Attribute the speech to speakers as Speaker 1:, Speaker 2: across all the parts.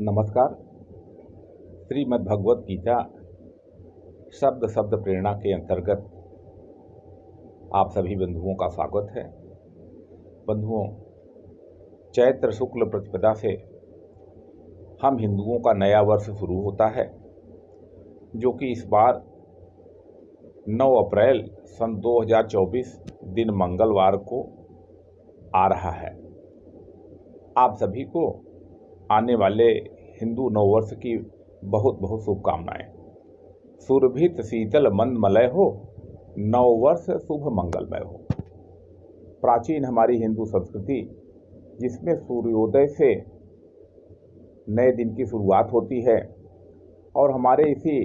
Speaker 1: नमस्कार। श्रीमद् भगवत गीता शब्द शब्द प्रेरणा के अंतर्गत आप सभी बंधुओं का स्वागत है। बंधुओं, चैत्र शुक्ल प्रतिपदा से हम हिंदुओं का नया वर्ष शुरू होता है, जो कि इस बार 9 अप्रैल सन 2024 दिन मंगलवार को आ रहा है। आप सभी को आने वाले हिंदू नववर्ष की बहुत बहुत शुभकामनाएं। सुरभित शीतल मंद मलय हो, नववर्ष शुभ मंगलमय हो। प्राचीन हमारी हिंदू संस्कृति, जिसमें सूर्योदय से नए दिन की शुरुआत होती है, और हमारे इसी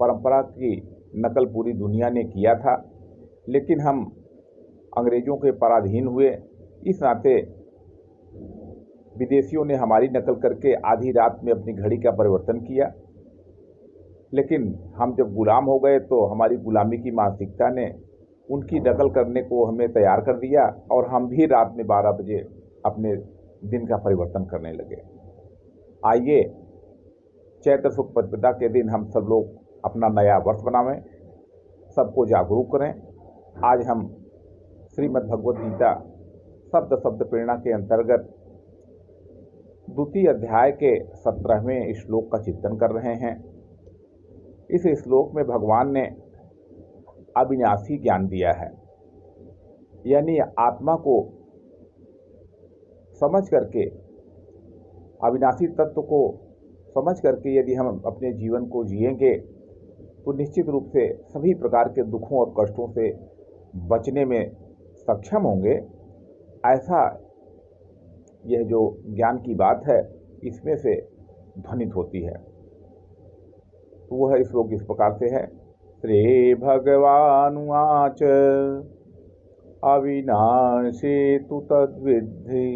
Speaker 1: परंपरा की नकल पूरी दुनिया ने किया था, लेकिन हम अंग्रेजों के पराधीन हुए। इस नाते विदेशियों ने हमारी नकल करके आधी रात में अपनी घड़ी का परिवर्तन किया, लेकिन हम जब गुलाम हो गए तो हमारी गुलामी की मानसिकता ने उनकी नकल करने को हमें तैयार कर दिया, और हम भी रात में 12 बजे अपने दिन का परिवर्तन करने लगे। आइए चैत्र शुक्ल प्रतिपदा के दिन हम सब लोग अपना नया वर्ष बनावें, सबको जागरूक करें। आज हम श्रीमद् भगवत गीता शब्द शब्द प्रेरणा के अंतर्गत द्वितीय अध्याय के 17वें श्लोक का चिंतन कर रहे हैं। इस श्लोक में भगवान ने अविनाशी ज्ञान दिया है, यानी आत्मा को समझ करके, अविनाशी तत्व को समझ करके यदि हम अपने जीवन को जिएंगे तो निश्चित रूप से सभी प्रकार के दुखों और कष्टों से बचने में सक्षम होंगे। ऐसा यह जो ज्ञान की बात है, इसमें से ध्वनित होती है। तो वह श्लोक इस प्रकार से है। श्री भगवानुवाच अविनाशी तु तद्विद्धि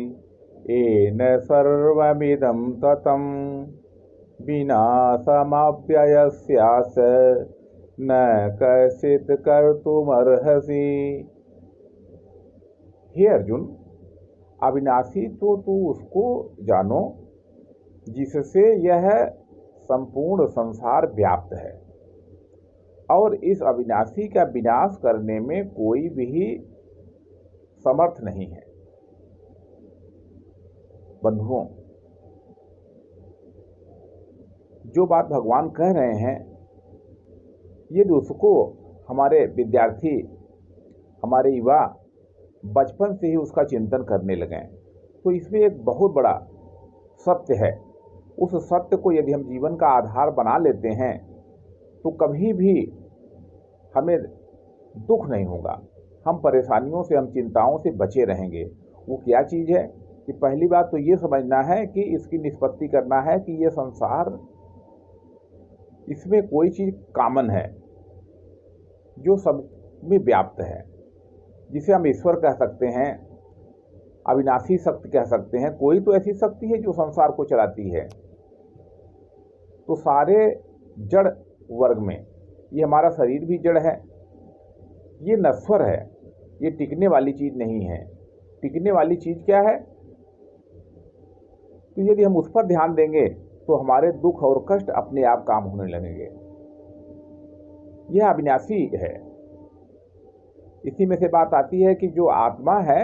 Speaker 1: येन सर्वमिदं ततं विनाशमव्ययस्यास्य न कश्चित् कर्तुमर्हसि। हे अर्जुन, अविनाशी तो तू उसको जानो जिससे यह संपूर्ण संसार व्याप्त है, और इस अविनाशी का विनाश करने में कोई भी समर्थ नहीं है। बंधुओं, जो बात भगवान कह रहे हैं, यदि उसको हमारे विद्यार्थी, हमारे युवा बचपन से ही उसका चिंतन करने लगें, तो इसमें एक बहुत बड़ा सत्य है। उस सत्य को यदि हम जीवन का आधार बना लेते हैं तो कभी भी हमें दुख नहीं होगा। हम परेशानियों से, हम चिंताओं से बचे रहेंगे। वो क्या चीज़ है कि पहली बात तो ये समझना है कि इसकी निष्पत्ति करना है कि ये संसार, इसमें कोई चीज़ कॉमन है जो सब में व्याप्त है, जिसे हम ईश्वर कह सकते हैं, अविनाशी शक्ति कह सकते हैं। कोई तो ऐसी शक्ति है जो संसार को चलाती है। तो सारे जड़ वर्ग में ये हमारा शरीर भी जड़ है, ये नश्वर है, ये टिकने वाली चीज़ नहीं है। टिकने वाली चीज़ क्या है? तो यदि हम उस पर ध्यान देंगे तो हमारे दुख और कष्ट अपने आप काम होने लगेंगे। यह अविनाशी है। इसी में से बात आती है कि जो आत्मा है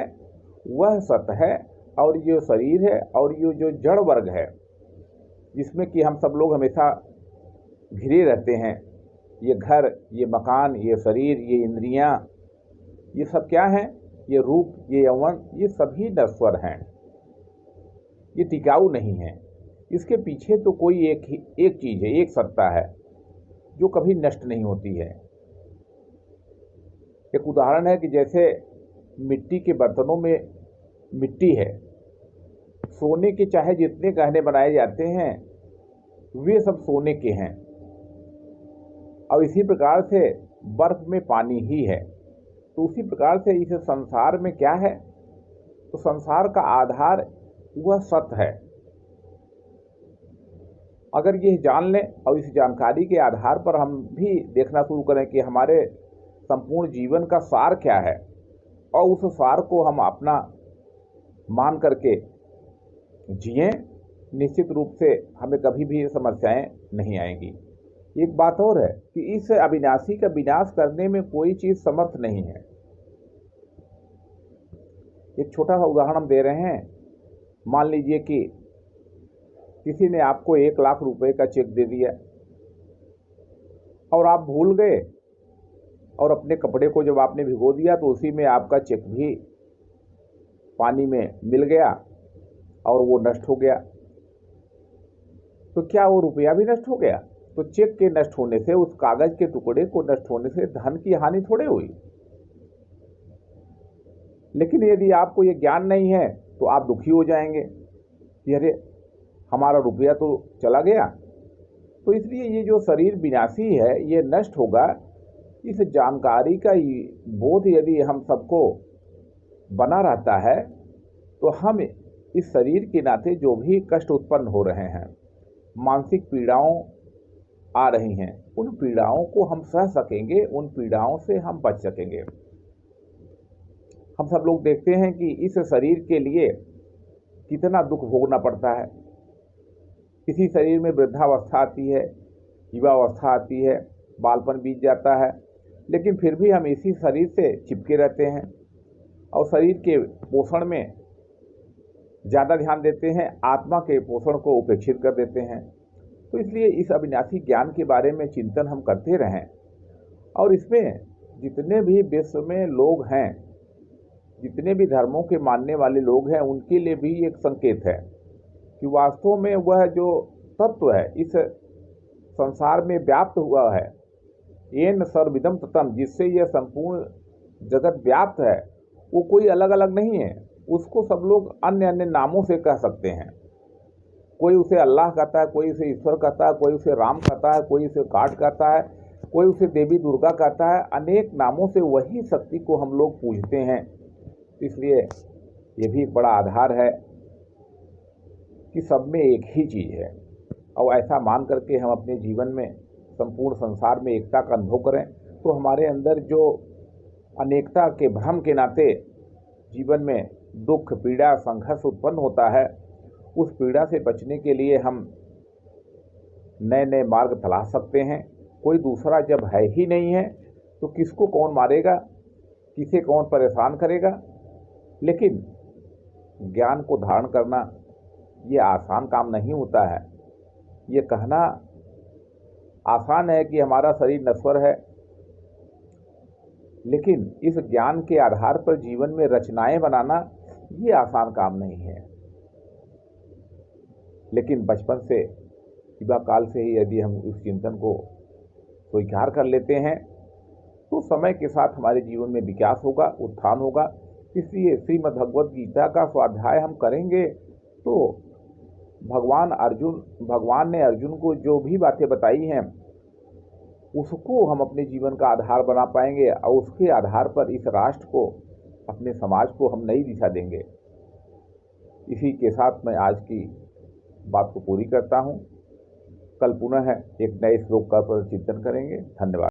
Speaker 1: वह सत्य है, और ये शरीर है, और ये जो जड़ वर्ग है जिसमें कि हम सब लोग हमेशा घिरे रहते हैं, ये घर, ये मकान, ये शरीर, ये इंद्रियां, ये सब क्या हैं? ये रूप, ये यौवन, ये सभी नश्वर हैं, ये टिकाऊ नहीं है। इसके पीछे तो कोई एक चीज़ है, एक सत्ता है जो कभी नष्ट नहीं होती है। एक उदाहरण है कि जैसे मिट्टी के बर्तनों में मिट्टी है, सोने के चाहे जितने गहने बनाए जाते हैं वे सब सोने के हैं, और इसी प्रकार से बर्फ में पानी ही है। तो उसी प्रकार से इस संसार में क्या है? तो संसार का आधार वह सत्य है। अगर यह जान लें और इस जानकारी के आधार पर हम भी देखना शुरू करें कि हमारे संपूर्ण जीवन का सार क्या है, और उस सार को हम अपना मान करके जिएं, निश्चित रूप से हमें कभी भी ये समस्याएं नहीं आएंगी। एक बात और है कि इस अविनाशी का विनाश करने में कोई चीज समर्थ नहीं है। एक छोटा सा उदाहरण हम दे रहे हैं। मान लीजिए कि किसी ने आपको 1 लाख रुपए का चेक दे दिया और आप भूल गए, और अपने कपड़े को जब आपने भिगो दिया तो उसी में आपका चेक भी पानी में मिल गया और वो नष्ट हो गया। तो क्या वो रुपया भी नष्ट हो गया? तो चेक के नष्ट होने से, उस कागज के टुकड़े को नष्ट होने से धन की हानि थोड़े हुई। लेकिन यदि आपको ये ज्ञान नहीं है तो आप दुखी हो जाएंगे कि अरे हमारा रुपया तो चला गया। तो इसलिए ये जो शरीर विनाशी है, ये नष्ट होगा, इस जानकारी का बोध यदि हम सबको बना रहता है तो हम इस शरीर के नाते जो भी कष्ट उत्पन्न हो रहे हैं, मानसिक पीड़ाओं आ रही हैं, उन पीड़ाओं को हम सह सकेंगे, उन पीड़ाओं से हम बच सकेंगे। हम सब लोग देखते हैं कि इस शरीर के लिए कितना दुख भोगना पड़ता है। किसी शरीर में वृद्धावस्था आती है, युवावस्था आती है, बालपन बीत जाता है, लेकिन फिर भी हम इसी शरीर से चिपके रहते हैं और शरीर के पोषण में ज़्यादा ध्यान देते हैं, आत्मा के पोषण को उपेक्षित कर देते हैं। तो इसलिए इस अविनाशी ज्ञान के बारे में चिंतन हम करते रहें, और इसमें जितने भी विश्व में लोग हैं, जितने भी धर्मों के मानने वाले लोग हैं, उनके लिए भी एक संकेत है कि वास्तव में वह जो तत्व है इस संसार में व्याप्त हुआ है, येन सर्वविदं ततं, जिससे यह संपूर्ण जगत व्याप्त है, वो कोई अलग अलग नहीं है। उसको सब लोग अन्य अन्य नामों से कह सकते हैं। कोई उसे अल्लाह कहता है, कोई उसे ईश्वर कहता है, कोई उसे राम कहता है, कोई उसे काट कहता है, कोई उसे देवी दुर्गा कहता है। अनेक नामों से वही शक्ति को हम लोग पूजते हैं। इसलिए ये भी एक बड़ा आधार है कि सब में एक ही चीज़ है, और ऐसा मान करके हम अपने जीवन में संपूर्ण संसार में एकता का अनुभव करें तो हमारे अंदर जो अनेकता के भ्रम के नाते जीवन में दुख, पीड़ा, संघर्ष उत्पन्न होता है, उस पीड़ा से बचने के लिए हम नए नए मार्ग तलाश सकते हैं। कोई दूसरा जब है ही नहीं है तो किसको कौन मारेगा, किसे कौन परेशान करेगा। लेकिन ज्ञान को धारण करना ये आसान काम नहीं होता है। ये कहना आसान है कि हमारा शरीर नश्वर है, लेकिन इस ज्ञान के आधार पर जीवन में रचनाएं बनाना ये आसान काम नहीं है। लेकिन बचपन से, युवा काल से ही यदि हम उस चिंतन को स्वीकार कर लेते हैं तो समय के साथ हमारे जीवन में विकास होगा, उत्थान होगा। इसलिए श्रीमद् भगवद गीता का स्वाध्याय हम करेंगे तो भगवान ने अर्जुन को जो भी बातें बताई हैं उसको हम अपने जीवन का आधार बना पाएंगे, और उसके आधार पर इस राष्ट्र को, अपने समाज को हम नई दिशा देंगे। इसी के साथ मैं आज की बात को पूरी करता हूँ। कल पुनः एक नए श्लोक का पर चिंतन करेंगे। धन्यवाद।